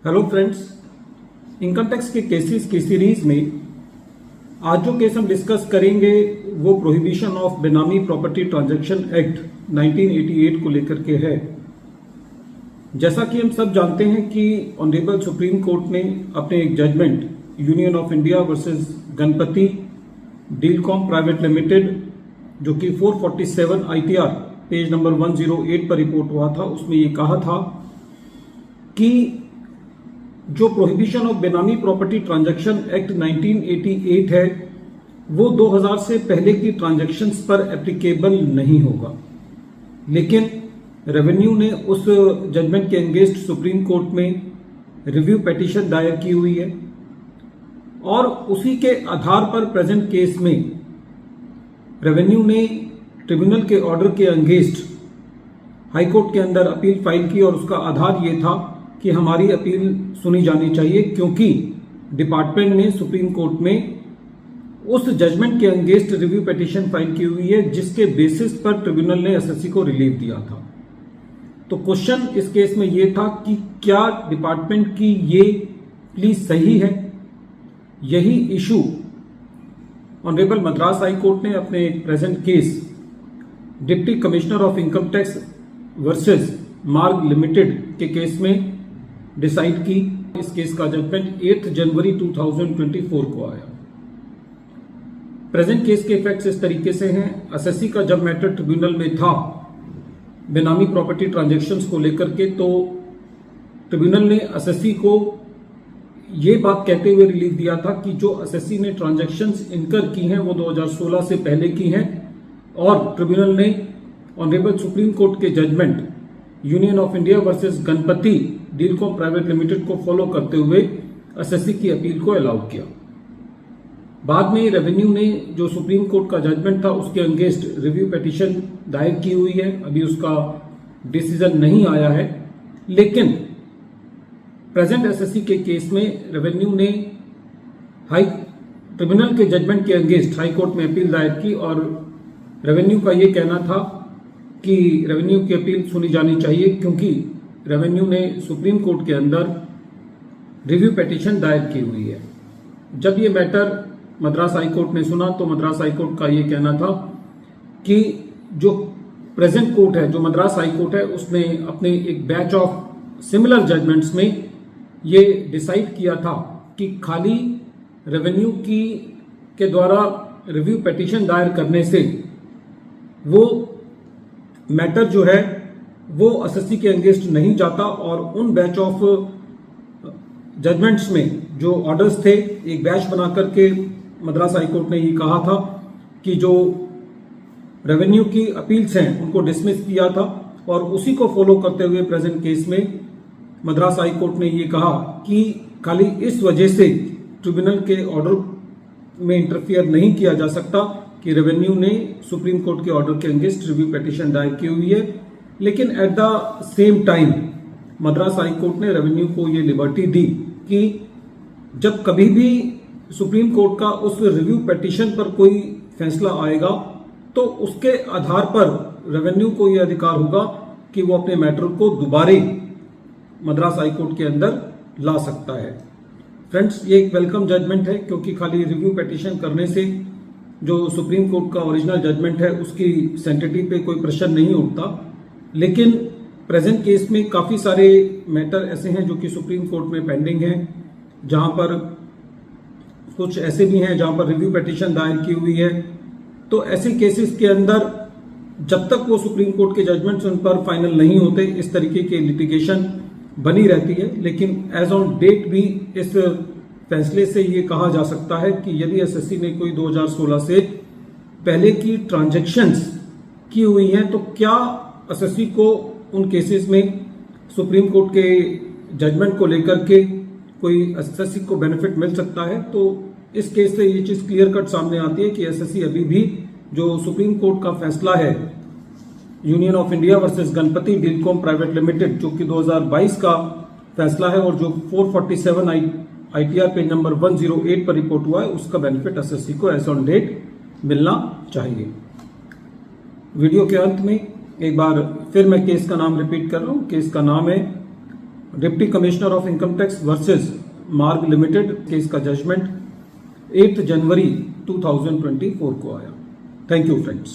Hello friends, income tax के cases की series में आज जो केस हम डिस्कस करेंगे वो प्रोहिबिशन ऑफ बेनामी प्रॉपर्टी ट्रांजैक्शन एक्ट 1988 को लेकर के है। जैसा कि हम सब जानते हैं कि ऑनरेबल सुप्रीम कोर्ट ने अपने एक judgment union of India versus Ganpati Dealcom private limited जो कि 447 ITR पेज नंबर 108 पर रिपोर्ट हुआ था, उसमें ये कहा था कि जो प्रोहिबिशन ऑफ बेनामी प्रॉपर्टी ट्रांजैक्शन एक्ट 1988 है वो 2000 से पहले की ट्रांजैक्शंस पर एप्लीकेबल नहीं होगा। लेकिन रेवेन्यू ने उस जजमेंट के अगेंस्ट सुप्रीम कोर्ट में रिव्यू पिटीशन दायर की हुई है और उसी के आधार पर प्रेजेंट केस में रेवेन्यू ने ट्रिब्यूनल के ऑर्डर के अगेंस्ट हाईकोर्ट के अंदर अपील फाइल की और उसका आधार ये था कि हमारी अपील सुनी जानी चाहिए, क्योंकि डिपार्टमेंट ने सुप्रीम कोर्ट में उस जजमेंट के अगेंस्ट रिव्यू पिटीशन फाइल की हुई है जिसके बेसिस पर ट्रिब्यूनल ने एसएससी को रिलीफ दिया था। तो क्वेश्चन इस केस में यह था कि क्या डिपार्टमेंट की ये प्लीज सही है। यही issue honourable Madras high court ने अपने present case deputy commissioner of income tax versus मार्ग लिमिटेड के केस में डिसाइड की। इस केस का जजमेंट 8 जनवरी 2024 को आया। प्रेजेंट केस के इफेक्ट्स इस तरीके से हैं। एसएससी का जब मैटर ट्रिब्यूनल में था बेनामी प्रॉपर्टी ट्रांजैक्शंस को लेकर के, तो ट्रिब्यूनल ने एसएससी को ये बात कहते हुए रिलीफ दिया था कि जो एसएससी ने ट्रांजैक्शंस इनकर की हैं वो 2016 से पहले की हैं और ट्रिब्यूनल ने ऑनरेबल सुप्रीम कोर्ट के judgment union of India versus Ganpati Dealcom private limited को फॉलो करते हुए एसएससी की अपील को अलाउ किया। बाद में रेवेन्यू ने जो सुप्रीम कोर्ट का जजमेंट था उसके अगेंस्ट रिव्यू पिटीशन दायर की हुई है। अभी उसका डिसीजन नहीं आया है, लेकिन प्रेजेंट एसएससी के केस में रेवेन्यू ने हाई ट्रिब्यूनल के जजमेंट के अगेंस्ट हाई कोर्ट में अपील दायर की और रेवेन्यू का ये कहना था कि रेवेन्यू की अपील सुनी जानी चाहिए, क्योंकि रेवेन्यू ने सुप्रीम कोर्ट के अंदर रिव्यू पिटीशन दायर की हुई है। जब ये मैटर मद्रास हाई कोर्ट ने सुना तो मद्रास हाई कोर्ट का ये कहना था कि जो प्रेजेंट कोर्ट है, जो मद्रास हाई कोर्ट है, उसने अपने एक बैच ऑफ सिमिलर जजमेंट्स में ये डिसाइड किया था कि खाली रेवेन्यू के द्वारा रिव्यू पिटीशन दायर करने से वो मैटर जो है वो एसएससी के अगेंस्ट नहीं जाता और उन बैच ऑफ जजमेंट्स में जो ऑर्डर्स थे, एक बैच बना करके मद्रास हाई कोर्ट ने ये कहा था कि जो रेवेन्यू की अपील्स हैं उनको डिसमिस किया था और उसी को फॉलो करते हुए प्रेजेंट केस में मद्रास हाई कोर्ट ने ये कहा कि खाली इस वजह से ट्रिब्यूनल के ऑर्डर में इंटरफियर नहीं किया जा सकता कि रेवेन्यू ने सुप्रीम कोर्ट के ऑर्डर के अगेंस्ट रिव्यू पिटीशन दायर की हुई है। लेकिन at the same time Madras high court ने रेवेन्यू को ये लिबर्टी दी कि जब कभी भी सुप्रीम कोर्ट का उस रिव्यू पिटीशन पर कोई फैसला आएगा तो उसके आधार पर रेवेन्यू को यह अधिकार होगा कि वो अपने मैटर को दोबारे मद्रास हाई कोर्ट के अंदर ला सकता है। फ्रेंड्स, ये एक वेलकम जजमेंट है, क्योंकि खाली रिव्यू पिटीशन करने से जो सुप्रीम कोर्ट का ओरिजिनल जजमेंट है उसकी सैंक्टिटी पे कोई प्रश्न नहीं उठता। लेकिन प्रेजेंट केस में काफी सारे मैटर ऐसे हैं जो कि सुप्रीम कोर्ट में पेंडिंग हैं, जहां पर कुछ ऐसे भी हैं जहां पर रिव्यू पिटीशन दायर की हुई है। तो ऐसे केसेस के अंदर जब तक वो सुप्रीम कोर्ट के जजमेंट्स उन पर फाइनल नहीं होते, इस तरीके की लिटिगेशन बनी रहती है। लेकिन एज ऑन डेट भी इस फैसले से ये कहा जा सकता है कि यदि एसएससी ने कोई 2016 से पहले की ट्रांजैक्शंस की हुई हैं तो क्या एसएससी को उन केसेस में सुप्रीम कोर्ट के जजमेंट को लेकर के कोई एसएससी को बेनिफिट मिल सकता है। तो इस केस से ये चीज क्लियर कट सामने आती है कि एसएससी अभी भी जो सुप्रीम कोर्ट का फैसला है union of India versus Ganpati Dealcom private limited जो कि 2022 का फैसला है और जो 447 ITR पेज नंबर 108 पर रिपोर्ट हुआ है, उसका बेनिफिट एसएससी को एज ऑन डेट मिलना चाहिए। वीडियो के अंत में एक बार फिर मैं केस का नाम रिपीट कर रहा हूं। केस का नाम है deputy commissioner of income tax versus मार्ग लिमिटेड केस का जजमेंट 8 जनवरी 2024 को आया। Thank you friends.